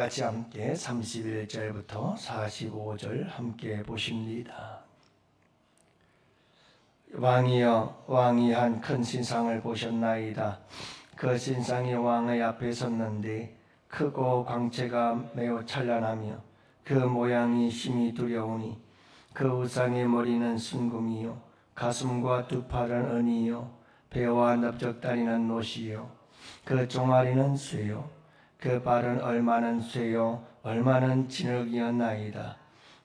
같이 함께 31절부터 45절 함께 보십니다. 왕이여, 왕이 한 큰 신상을 보셨나이다. 그 신상이 왕의 앞에 섰는데 크고 광채가 매우 찬란하며 그 모양이 심히 두려우니 그 우상의 머리는 순금이요 가슴과 두 팔은 은이요 배와 넓적다리는 노시요 그 종아리는 쇠요 그 발은 얼마는 쇠요 얼마는 진흙이었나이다.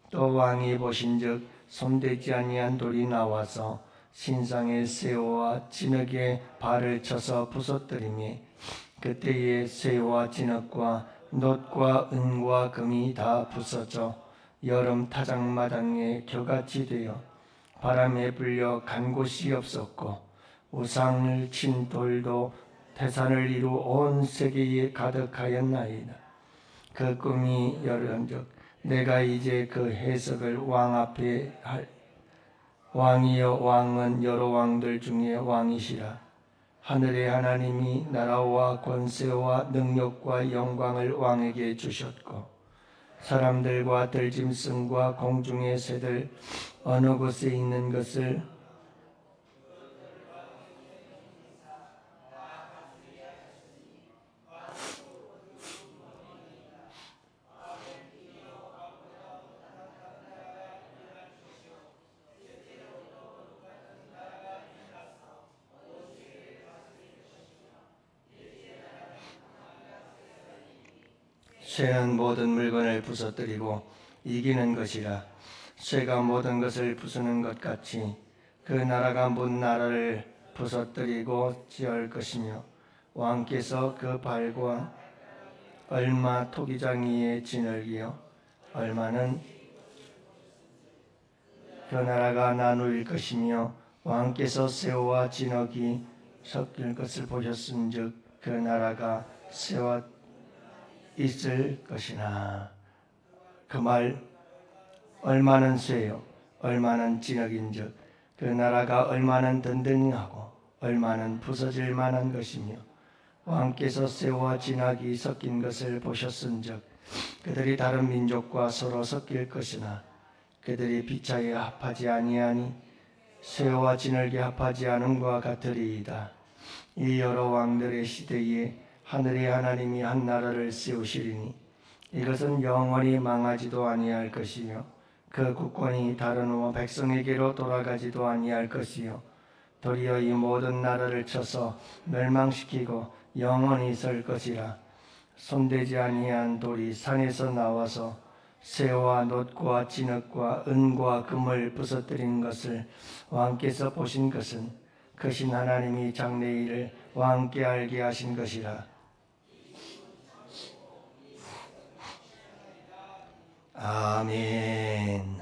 또 왕이 보신즉 손대지 아니한 돌이 나와서 신상의 쇠와 진흙에 발을 쳐서 부서뜨리며 그때에 쇠와 진흙과 놋과 은과 금이 다 부서져 여름 타작마당에 겨같이 되어 바람에 불려 간 곳이 없었고 우상을 친 돌도 태산을 이루 온 세계에 가득하였나이다. 그 꿈이 여런즉 내가 이제 그 해석을 왕 앞에 할 왕이여, 왕은 여러 왕들 중에 왕이시라. 하늘의 하나님이 나라와 권세와 능력과 영광을 왕에게 주셨고 사람들과 들짐승과 공중의 새들 어느 곳에 있는 것을 쇠는 모든 물건을 부서뜨리고 이기는 것이라. 쇠가 모든 것을 부수는 것 같이 그 나라가 문 나라를 부서뜨리고 지을 것이며 왕께서 그 발과 얼마 토기장이의 진흙이요 얼마는 그 나라가 나누일 것이며 왕께서 쇠와 진흙이 섞일 것을 보셨은즉 그 나라가 쇠와 있을 것이나 그 말 얼마는 쇠요 얼마는 진흙인즉 그 나라가 얼마는 든든하고 얼마는 부서질 만한 것이며 왕께서 쇠와 진흙이 섞인 것을 보셨은즉 그들이 다른 민족과 서로 섞일 것이나 그들이 피차에 합하지 아니하니 쇠와 진흙이 합하지 않음과 같으리이다. 이 여러 왕들의 시대에 하늘의 하나님이 한 나라를 세우시리니 이것은 영원히 망하지도 아니할 것이며 그 국권이 다른 백성에게로 돌아가지도 아니할 것이요 도리어 이 모든 나라를 쳐서 멸망시키고 영원히 설 것이라. 손대지 아니한 돌이 산에서 나와서 쇠와 놋과 진흙과 은과 금을 부서뜨린 것을 왕께서 보신 것은 크신 하나님이 장래일을 왕께 알게 하신 것이라. 아멘.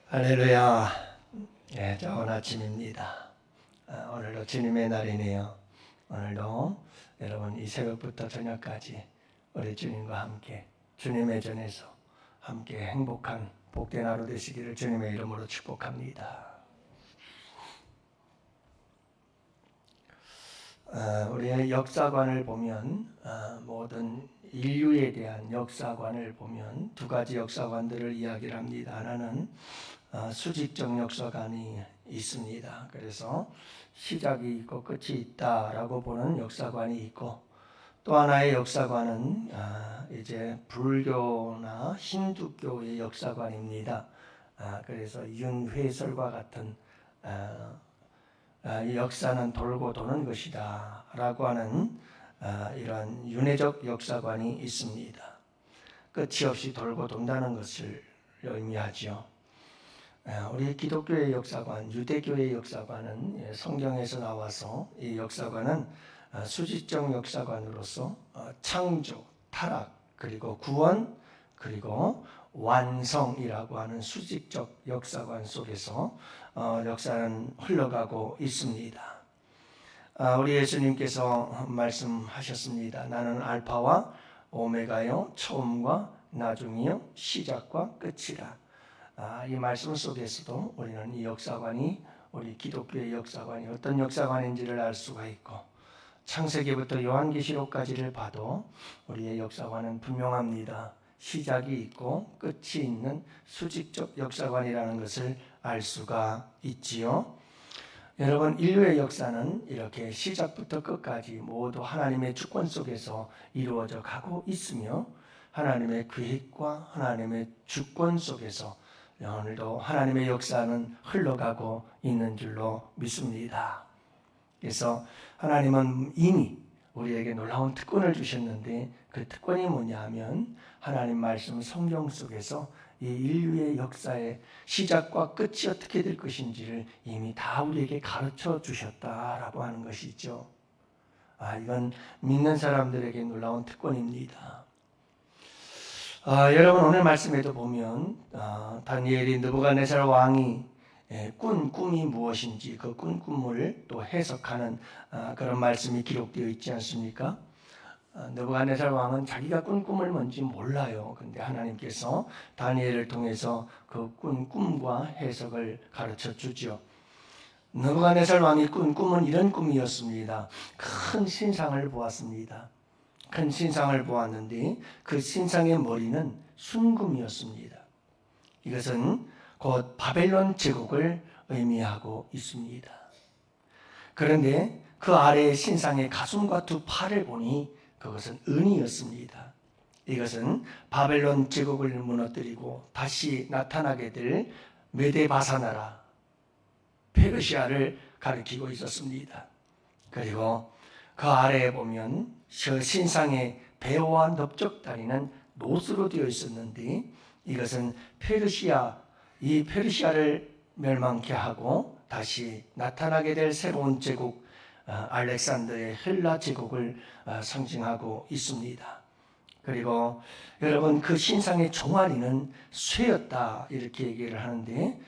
할렐루야. 좋은 아침입니다. 오늘도 주님의 날이네요. 오늘도 여러분 이 새벽부터 저녁까지 우리 주님과 함께 주님의 전에서 함께 행복한 복된 하루 되시기를 주님의 이름으로 축복합니다. 우리의 역사관을 보면 모든 인류에 대한 역사관을 보면 두 가지 역사관들을 이야기를 합니다. 하나는 수직적 역사관이 있습니다. 그래서 시작이 있고 끝이 있다라고 보는 역사관이 있고 또 하나의 역사관은 이제 불교나 힌두교의 역사관입니다. 그래서 윤회설과 같은 이 역사는 돌고 도는 것이다 라고 하는 이런 윤회적 역사관이 있습니다. 끝이 없이 돌고 돈다는 것을 의미하죠. 우리 기독교의 역사관, 유대교의 역사관은 성경에서 나와서 이 역사관은 수직적 역사관으로서 창조, 타락, 그리고 구원, 그리고 완성이라고 하는 수직적 역사관 속에서 역사는 흘러가고 있습니다. 우리 예수님께서 말씀하셨습니다. 나는 알파와 오메가요 처음과 나중이요 시작과 끝이라. 이 말씀 속에서도 우리는 이 역사관이 우리 기독교의 역사관이 어떤 역사관인지를 알 수가 있고 창세기부터 요한계시록까지를 봐도 우리의 역사관은 분명합니다. 시작이 있고 끝이 있는 수직적 역사관이라는 것을 알 수가 있지요. 여러분, 인류의 역사는 이렇게 시작부터 끝까지 모두 하나님의 주권 속에서 이루어져 가고 있으며 하나님의 계획과 하나님의 주권 속에서 오늘도 하나님의 역사는 흘러가고 있는 줄로 믿습니다. 그래서 하나님은 이미 우리에게 놀라운 특권을 주셨는데 그 특권이 뭐냐 하면 하나님 말씀 성경 속에서 이 인류의 역사의 시작과 끝이 어떻게 될 것인지를 이미 다 우리에게 가르쳐 주셨다라고 하는 것이죠. 이건 믿는 사람들에게 놀라운 특권입니다. 여러분, 오늘 말씀에도 보면 다니엘이 느부갓네살 왕이 꾼 꿈이 무엇인지 그 꾼 꿈을 또 해석하는 그런 말씀이 기록되어 있지 않습니까? 느부갓네살 왕은 자기가 꾼 꿈을 뭔지 몰라요. 근데 하나님께서 다니엘을 통해서 그 꾼 꿈과 해석을 가르쳐 주죠. 느부갓네살 왕이 꾼 꿈은 이런 꿈이었습니다. 큰 신상을 보았습니다. 큰 신상을 보았는데 그 신상의 머리는 순금이었습니다. 이것은 곧 바벨론 제국을 의미하고 있습니다. 그런데 그 아래의 신상의 가슴과 두 팔을 보니 그것은 은이었습니다. 이것은 바벨론 제국을 무너뜨리고 다시 나타나게 될 메데바사 나라 페르시아를 가리키고 있었습니다. 그리고 그 아래에 보면 저 신상의 배와 넓적다리는 노스로 되어 있었는데 이것은 이 페르시아를 멸망케 하고 다시 나타나게 될 새로운 제국 알렉산더의 헬라 제국을 상징하고 있습니다. 그리고 여러분, 그 신상의 종아리는 쇠였다 이렇게 얘기를 하는데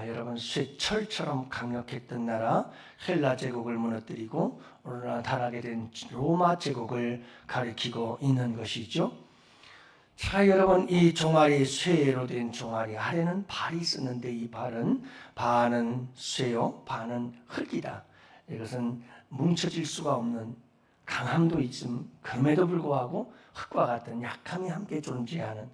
여러분, 쇠철처럼 강력했던 나라 헬라 제국을 무너뜨리고 나타나게 된 로마 제국을 가리키고 있는 것이죠. 자, 여러분, 이 종아리, 쇠로 된 종아리 아래는 발이 있었는데 이 발은 반은 쇠요, 반은 흙이다. 이것은 뭉쳐질 수가 없는 강함도 있음, 그럼에도 불구하고 흙과 같은 약함이 함께 존재하는,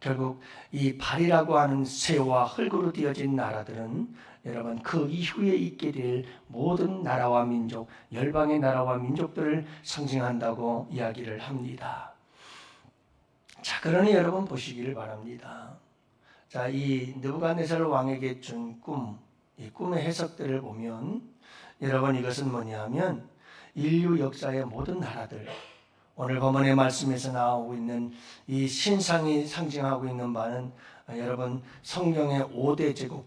결국 이 발이라고 하는 쇠와 흙으로 되어진 나라들은 여러분 그 이후에 있게 될 모든 나라와 민족, 열방의 나라와 민족들을 상징한다고 이야기를 합니다. 자, 그러니 여러분 보시기를 바랍니다. 자, 이 느부갓네살 왕에게 준 꿈, 이 꿈의 해석들을 보면 여러분 이것은 뭐냐면 인류 역사의 모든 나라들, 오늘 본문의 말씀에서 나오고 있는 이 신상이 상징하고 있는 바는 여러분 성경의 5대 제국,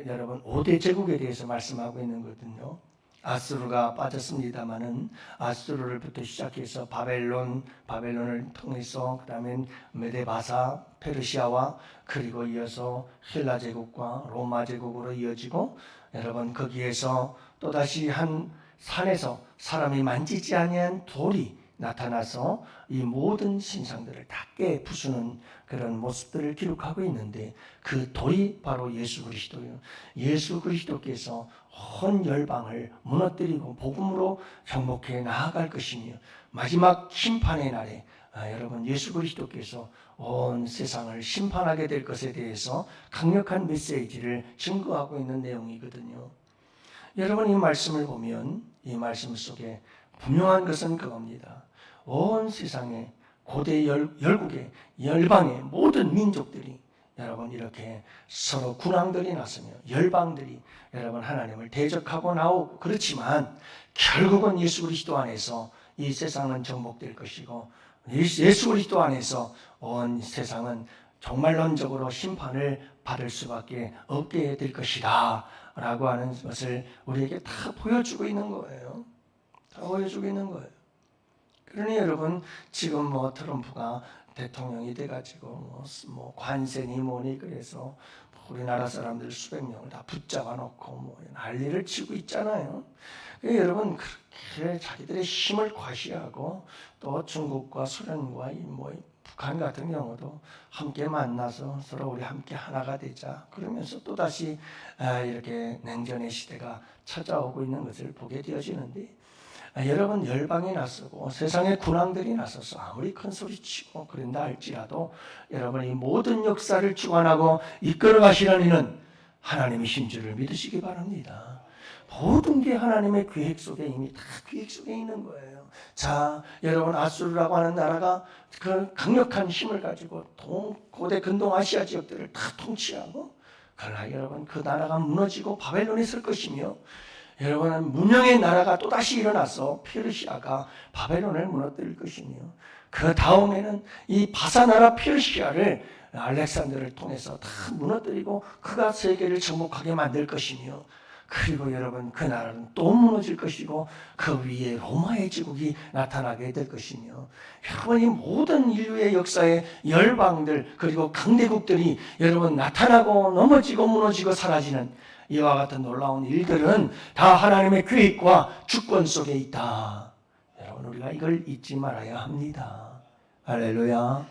여러분 5대 제국에 대해서 말씀하고 있는 거거든요. 아수르가 빠졌습니다마는 아수르를부터 시작해서 바벨론을 통해서 그다음에 메데바사, 페르시아와 그리고 이어서 헬라 제국과 로마 제국으로 이어지고 여러분 거기에서 또다시 한 산에서 사람이 만지지 아니한 돌이 나타나서 이 모든 신상들을 다 깨 부수는 그런 모습들을 기록하고 있는데 그 돌이 바로 예수 그리스도예요. 예수 그리스도께서 온 열방을 무너뜨리고 복음으로 정복해 나아갈 것이며 마지막 심판의 날에 여러분 예수 그리스도께서 온 세상을 심판하게 될 것에 대해서 강력한 메시지를 증거하고 있는 내용이거든요. 여러분 이 말씀을 보면 이 말씀 속에 분명한 것은 그겁니다. 온 세상의 고대 열국의 열방의 모든 민족들이 여러분 이렇게 서로 군왕들이 나서며 열방들이 여러분 하나님을 대적하고 나오고 그렇지만 결국은 예수 그리스도 안에서 이 세상은 정복될 것이고 예수 그리스도 안에서 온 세상은 종말론적으로 심판을 받을 수밖에 없게 될 것이다 라고 하는 것을 우리에게 다 보여주고 있는 거예요. 다 보여주고 있는 거예요. 그러니 여러분 지금 트럼프가 대통령이 돼가지고 관세니 뭐니 그래서 우리나라 사람들 수백 명을 다 붙잡아 놓고 난리를 치고 있잖아요. 여러분 그렇게 자기들의 힘을 과시하고 또 중국과 소련과 북한 같은 경우도 함께 만나서 서로 우리 함께 하나가 되자 그러면서 또 다시 이렇게 냉전의 시대가 찾아오고 있는 것을 보게 되어지는데 여러분 열방이 나서고 세상의 군왕들이 나서서 아무리 큰 소리치고 그런다 할지라도 여러분 이 모든 역사를 주관하고 이끌어 가시는 이는 하나님이신 줄을 믿으시기 바랍니다. 모든 게 하나님의 계획 속에 이미 다 계획 속에 있는 거예요. 자, 여러분 아수르라고 하는 나라가 그 강력한 힘을 가지고 고대 근동아시아 지역들을 다 통치하고, 그러나 여러분 그 나라가 무너지고 바벨론에 설 것이며, 여러분은 문명의 나라가 또다시 일어나서 페르시아가 바벨론을 무너뜨릴 것이며, 그 다음에는 이 바사나라 페르시아를 알렉산더를 통해서 다 무너뜨리고 그가 세계를 정복하게 만들 것이며, 그리고 여러분 그 나라는 또 무너질 것이고 그 위에 로마의 제국이 나타나게 될 것이며, 여러분 이 모든 인류의 역사의 열방들 그리고 강대국들이 여러분 나타나고 넘어지고 무너지고 사라지는 이와 같은 놀라운 일들은 다 하나님의 계획과 주권 속에 있다. 여러분 우리가 이걸 잊지 말아야 합니다. 할렐루야.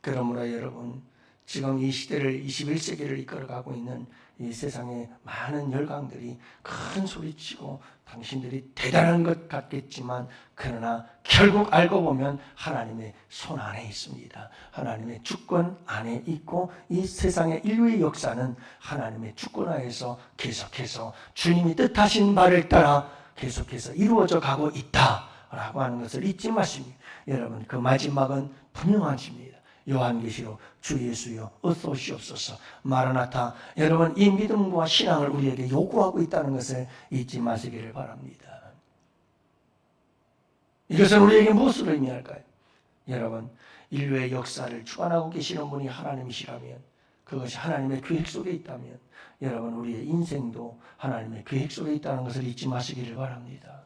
그러므로 여러분 지금 이 시대를 21세기를 이끌어가고 있는 이 세상의 많은 열강들이 큰 소리치고 당신들이 대단한 것 같겠지만, 그러나 결국 알고 보면 하나님의 손 안에 있습니다. 하나님의 주권 안에 있고 이 세상의 인류의 역사는 하나님의 주권하에서 계속해서 주님이 뜻하신 바를 따라 계속해서 이루어져 가고 있다라고 하는 것을 잊지 마십니다. 여러분 그 마지막은 분명하십니다. 요한계시록 주 예수여 어서 오시옵소서 마라나타. 여러분 이 믿음과 신앙을 우리에게 요구하고 있다는 것을 잊지 마시기를 바랍니다. 이것은 우리에게 무엇을 의미할까요? 여러분 인류의 역사를 주관하고 계시는 분이 하나님이시라면, 그것이 하나님의 계획 속에 있다면 여러분 우리의 인생도 하나님의 계획 속에 있다는 것을 잊지 마시기를 바랍니다.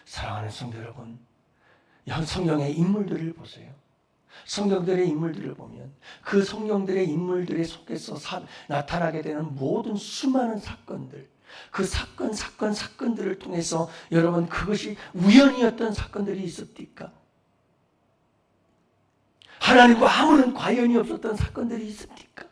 사랑하는 성도 여러분, 성경의 인물들을 보세요. 성경들의 인물들을 보면 그 성경들의 인물들의 속에서 나타나게 되는 모든 수많은 사건들, 그 사건들을 통해서 여러분 그것이 우연이었던 사건들이 있었습니까? 하나님과 아무런 관련이 없었던 사건들이 있습니까?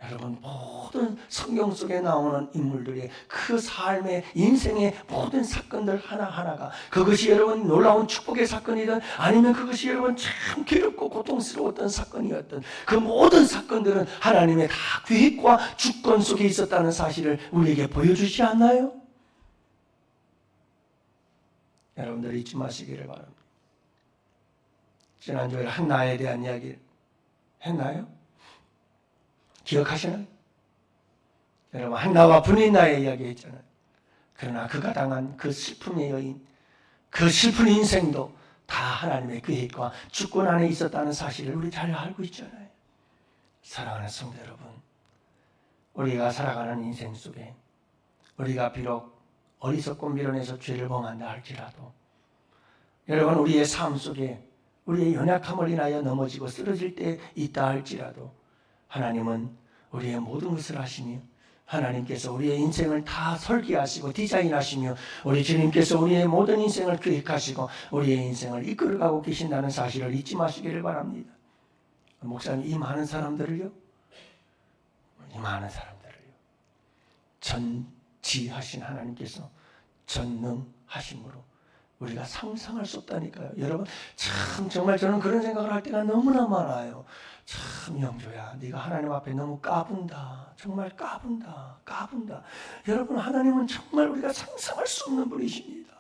여러분 모든 성경 속에 나오는 인물들의 그 삶의 인생의 모든 사건들 하나하나가, 그것이 여러분 놀라운 축복의 사건이든 아니면 그것이 여러분 참 괴롭고 고통스러웠던 사건이었던 그 모든 사건들은 하나님의 다 계획과 주권 속에 있었다는 사실을 우리에게 보여주지 않나요? 여러분들 잊지 마시기를 바랍니다. 지난주에 한나에 대한 이야기를 했나요? 기억하시나요? 여러분 한나와 브니나의 이야기 했잖아요. 그러나 그가 당한 그 슬픔의 여인, 그 슬픈 인생도 다 하나님의 계획과 주권 안에 있었다는 사실을 우리 잘 알고 있잖아요. 사랑하는 성도 여러분, 우리가 살아가는 인생 속에 우리가 비록 어리석고 미련해서 죄를 범한다 할지라도, 여러분 우리의 삶 속에 우리의 연약함을 인하여 넘어지고 쓰러질 때 있다 할지라도 하나님은 우리의 모든 것을 하시며 하나님께서 우리의 인생을 다 설계하시고 디자인하시며 우리 주님께서 우리의 모든 인생을 계획하시고 우리의 인생을 이끌어가고 계신다는 사실을 잊지 마시기를 바랍니다. 목사님 이 많은 사람들을요, 전지하신 하나님께서 전능하심으로 우리가 상상할 수 없다니까요. 여러분 참 정말 저는 그런 생각을 할 때가 너무나 많아요. 참 영조야, 네가 하나님 앞에 너무 까분다. 정말 까분다. 여러분 하나님은 정말 우리가 상상할 수 없는 분이십니다.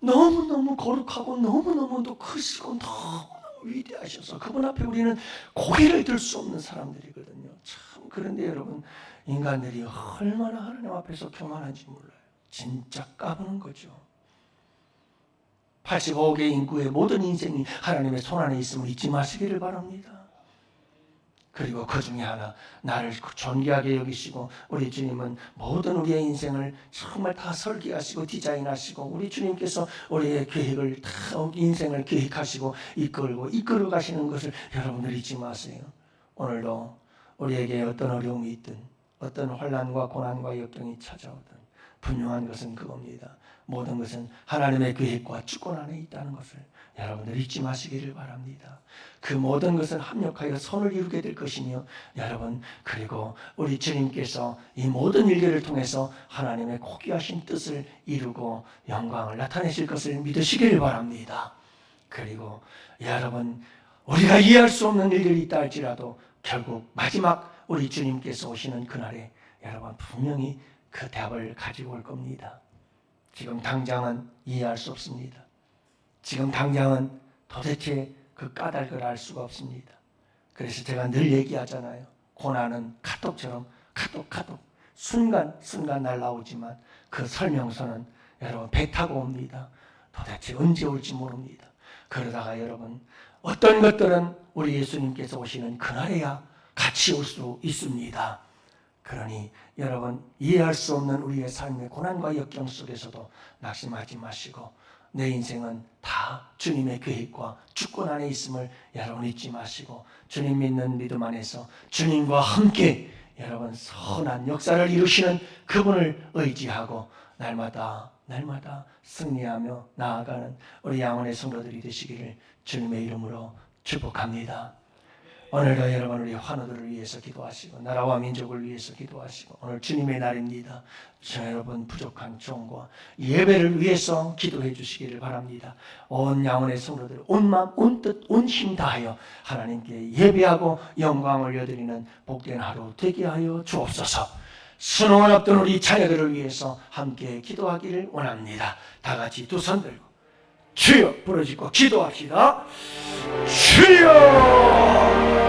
너무너무 거룩하고 너무너무도 크시고 너무너무 위대하셔서 그분 앞에 우리는 고개를 들 수 없는 사람들이거든요. 참 그런데 여러분 인간들이 얼마나 하나님 앞에서 교만한지 몰라요. 진짜 까부는 거죠. 85억의 인구의 모든 인생이 하나님의 손 안에 있음을 잊지 마시기를 바랍니다. 그리고 그 중에 하나, 나를 존귀하게 여기시고 우리 주님은 모든 우리의 인생을 정말 다 설계하시고 디자인하시고 우리 주님께서 우리의 계획을 다 인생을 계획하시고 이끌어 가시는 것을 여러분들 잊지 마세요. 오늘도 우리에게 어떤 어려움이 있든 어떤 환난과 고난과 역경이 찾아오든 분명한 것은 그겁니다. 모든 것은 하나님의 계획과 주권 안에 있다는 것을 여러분들 잊지 마시기를 바랍니다. 그 모든 것은 합력하여 선을 이루게 될 것이며 여러분 그리고 우리 주님께서 이 모든 일들을 통해서 하나님의 고귀하신 뜻을 이루고 영광을 나타내실 것을 믿으시기를 바랍니다. 그리고 여러분 우리가 이해할 수 없는 일들이 있다 할지라도 결국 마지막 우리 주님께서 오시는 그날에 여러분 분명히 그 답을 가지고 올 겁니다. 지금 당장은 이해할 수 없습니다. 지금 당장은 도대체 그 까닭을 알 수가 없습니다. 그래서 제가 늘 얘기하잖아요. 고난은 카톡처럼 카톡 순간 날라오지만 그 설명서는 여러분 배 타고 옵니다. 도대체 언제 올지 모릅니다. 그러다가 여러분 어떤 것들은 우리 예수님께서 오시는 그날에야 같이 올 수 있습니다. 그러니 여러분 이해할 수 없는 우리의 삶의 고난과 역경 속에서도 낙심하지 마시고 내 인생은 다 주님의 계획과 주권 안에 있음을 여러분 잊지 마시고 주님 믿는 믿음 안에서 주님과 함께 여러분 선한 역사를 이루시는 그분을 의지하고 날마다 승리하며 나아가는 우리 양원의 성도들이 되시기를 주님의 이름으로 축복합니다. 오늘도 여러분 우리 환우들을 위해서 기도하시고 나라와 민족을 위해서 기도하시고 오늘 주님의 날입니다. 여러분 부족한 종과 예배를 위해서 기도해 주시기를 바랍니다. 온 양원의 성도들 온 마음 온 뜻 온 힘 다하여 하나님께 예배하고 영광을 올려드리는 복된 하루 되게 하여 주옵소서. 수능을 앞둔 우리 자녀들을 위해서 함께 기도하기를 원합니다. 다 같이 두 손 들고 주여 부르짖고 기도합시다. 주여